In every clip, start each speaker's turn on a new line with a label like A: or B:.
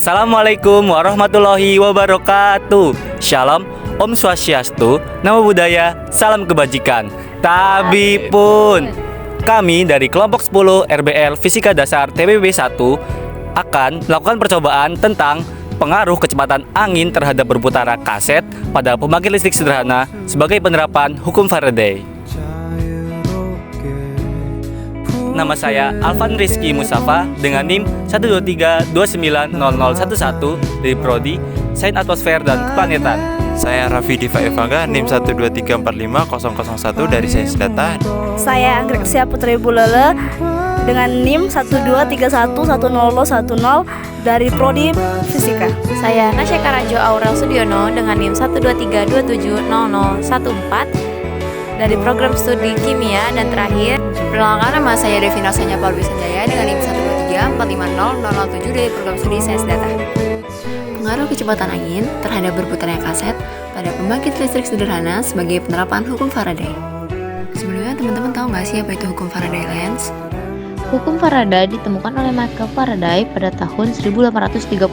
A: Assalamualaikum warahmatullahi wabarakatuh. Shalom, Om Swastiastu, Namo Buddhaya, salam kebajikan. Tabi pun. Kami dari kelompok 10 RBL Fisika Dasar TBB 1 akan melakukan percobaan tentang pengaruh kecepatan angin terhadap berputara kaset pada pembangkit listrik sederhana sebagai penerapan hukum Faraday. Nama saya Alvan Rizky Mustafa dengan NIM 123290011 dari Prodi Sains Atmosfer dan Keplanetan.
B: Saya Raffi Diva Evaga, NIM 123450001 dari Sains Data.
C: Saya Anggrek Putri Bulele dengan NIM 123110010 dari Prodi Fisika.
D: Saya Nasya Karajo Aurel Sudiono dengan NIM 123270014 dari program studi kimia. Dan terakhir, perkenalkan, nama saya Devina Sanya Paul Sanjaya dengan NIM 123450007 dari program studi Sains Data. Pengaruh kecepatan angin terhadap berputarnya kaset pada pembangkit listrik sederhana sebagai penerapan hukum Faraday. Sebelumnya teman-teman tahu nggak sih apa itu hukum Faraday Lens?
E: Hukum Faraday ditemukan oleh Michael Faraday pada tahun 1831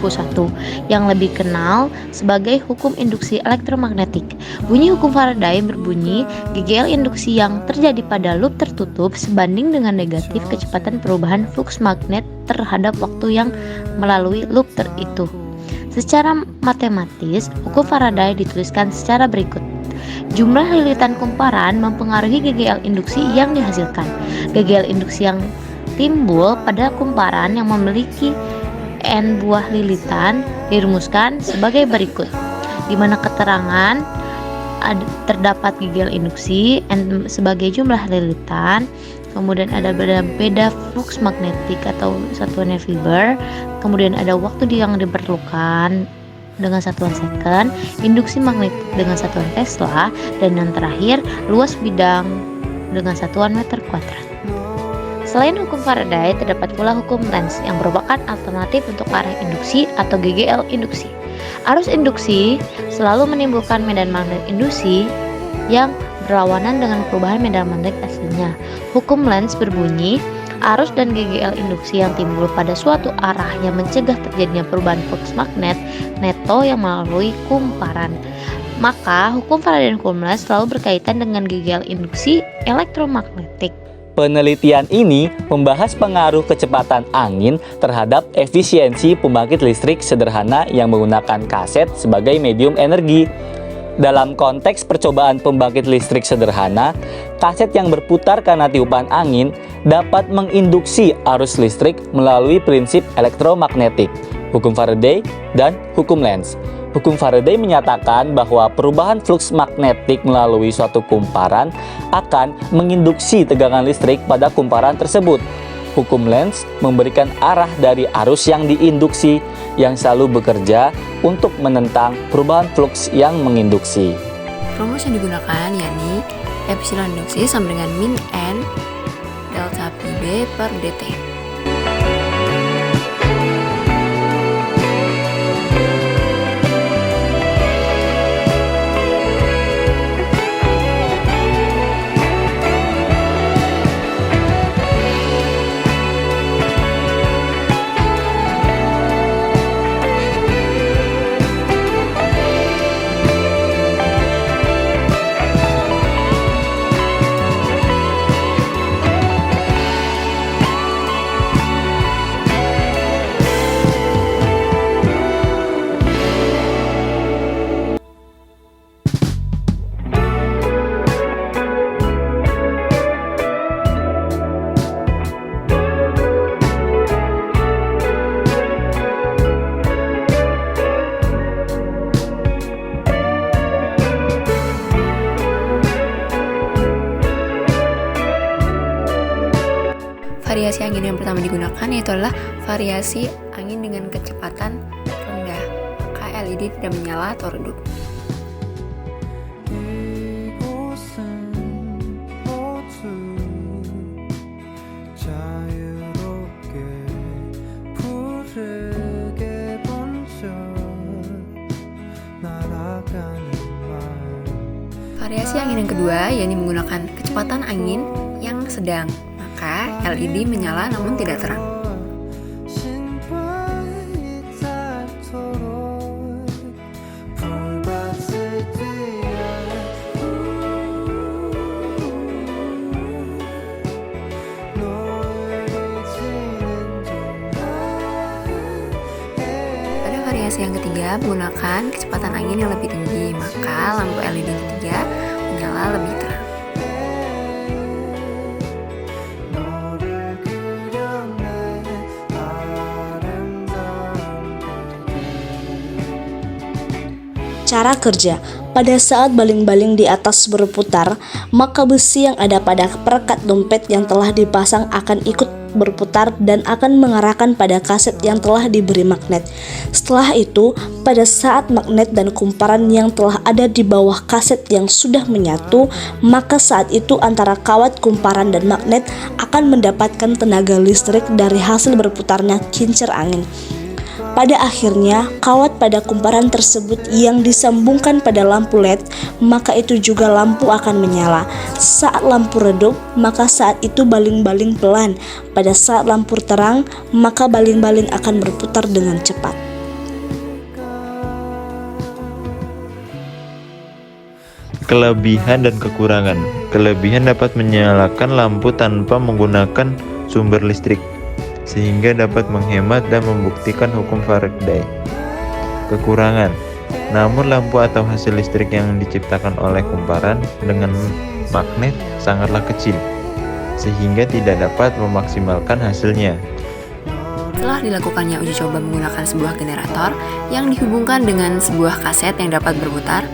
E: yang lebih kenal sebagai hukum induksi elektromagnetik. Bunyi hukum Faraday berbunyi GGL induksi yang terjadi pada loop tertutup sebanding dengan negatif kecepatan perubahan flux magnet terhadap waktu yang melalui loop itu. Secara matematis, hukum Faraday dituliskan secara berikut. Jumlah lilitan kumparan mempengaruhi GGL induksi yang dihasilkan. GGL induksi yang timbul pada kumparan yang memiliki N buah lilitan dirumuskan sebagai berikut, di mana keterangan terdapat GGL induksi N sebagai jumlah lilitan, kemudian ada beda flux magnetik atau satuannya Weber, kemudian ada waktu yang diperlukan dengan satuan second, induksi magnetik dengan satuan Tesla, dan yang terakhir luas bidang dengan satuan meter kuadrat. Selain hukum Faraday, terdapat pula hukum Lenz yang merupakan alternatif untuk arah induksi atau GGL induksi. Arus induksi selalu menimbulkan medan magnet induksi yang berlawanan dengan perubahan medan magnet aslinya. Hukum Lenz berbunyi, arus dan GGL induksi yang timbul pada suatu arah yang mencegah terjadinya perubahan flux magnet neto yang melalui kumparan. Maka hukum Faraday dan hukum Lenz selalu berkaitan dengan GGL induksi elektromagnetik.
A: Penelitian ini membahas pengaruh kecepatan angin terhadap efisiensi pembangkit listrik sederhana yang menggunakan kaset sebagai medium energi. Dalam konteks percobaan pembangkit listrik sederhana, kaset yang berputar karena tiupan angin dapat menginduksi arus listrik melalui prinsip elektromagnetik, hukum Faraday, dan hukum Lenz. Hukum Faraday menyatakan bahwa perubahan flux magnetik melalui suatu kumparan akan menginduksi tegangan listrik pada kumparan tersebut. Hukum Lenz memberikan arah dari arus yang diinduksi yang selalu bekerja untuk menentang perubahan flux yang menginduksi.
D: Rumus yang digunakan yakni epsilon induksi sama dengan min N delta PB per dt. Variasi angin yang pertama digunakan yaitu adalah variasi angin dengan kecepatan rendah, maka LED tidak menyala atau redup. Variasi angin yang kedua yakni menggunakan kecepatan angin yang sedang, maka LED menyala namun tidak terang. Variasi yang ketiga menggunakan kecepatan angin yang lebih tinggi, maka lampu LED yang ketiga menyala lebih terang.
C: Cara kerja. Pada saat baling-baling di atas berputar, maka besi yang ada pada perekat dompet yang telah dipasang akan ikut berputar dan akan mengarahkan pada kaset yang telah diberi magnet. Setelah itu, pada saat magnet dan kumparan yang telah ada di bawah kaset yang sudah menyatu, maka saat itu antara kawat kumparan dan magnet akan mendapatkan tenaga listrik dari hasil berputarnya kincir angin. Pada akhirnya, kawat pada kumparan tersebut yang disambungkan pada lampu LED, maka itu juga lampu akan menyala. Saat lampu redup, maka saat itu baling-baling pelan. Pada saat lampu terang, maka baling-baling akan berputar dengan cepat.
B: Kelebihan dan kekurangan. Kelebihan dapat menyalakan lampu tanpa menggunakan sumber listrik, sehingga dapat menghemat dan membuktikan hukum Faraday. Kekurangan. Namun lampu atau hasil listrik yang diciptakan oleh kumparan dengan magnet sangatlah kecil, sehingga tidak dapat memaksimalkan hasilnya.
D: Setelah dilakukannya uji coba menggunakan sebuah generator yang dihubungkan dengan sebuah kaset yang dapat berputar,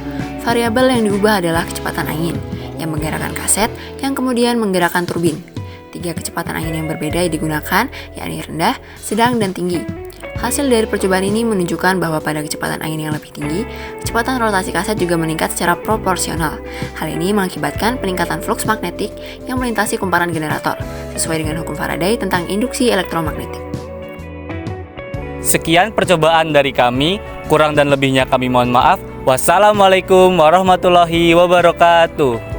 D: variabel yang diubah adalah kecepatan angin yang menggerakkan kaset yang kemudian menggerakkan turbin. 3 kecepatan angin yang berbeda yang digunakan, yakni rendah, sedang, dan tinggi. Hasil dari percobaan ini menunjukkan bahwa pada kecepatan angin yang lebih tinggi, kecepatan rotasi kaset juga meningkat secara proporsional. Hal ini mengakibatkan peningkatan flux magnetik yang melintasi kumparan generator, sesuai dengan hukum Faraday tentang induksi elektromagnetik.
A: Sekian percobaan dari kami, kurang dan lebihnya kami mohon maaf. Wassalamualaikum warahmatullahi wabarakatuh.